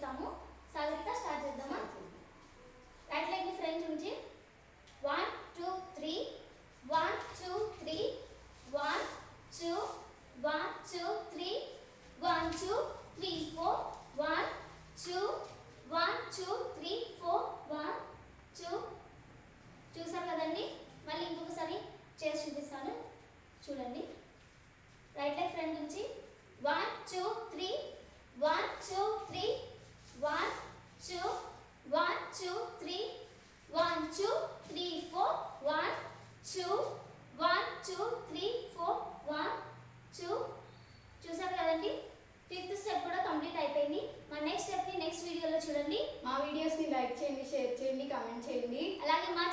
చేస్తాము. సాగరిక స్టార్ట్ చేద్దామా? Right leg ని ఫ్రంట్ నుంచి 1 2 3 1 2 3 1 2 1 2 3 1 2 3 4 1 2 1 2 3 4 1 2 చూసారు కదండి. మళ్ళీ ఇంకొకసారి చేసి చూపిస్తాను చూడండి. రైట్ లెగ్ ఫ్రంట్ నుంచి 1 2 3 1 2 3 1 2 1 2 3 1 2 3 4 1 2 1 2 3 4 1 2 చూసారు కదండి. ఫిఫ్త్ స్టెప్ కూడా కంప్లీట్ అయిపోయింది. మా నెక్స్ట్ స్టెప్ ని నెక్స్ట్ వీడియోలో చూడండి. మా వీడియోస్ ని లైక్ చేయండి, షేర్ చేయండి, కామెంట్ చేయండి. అలాగే మా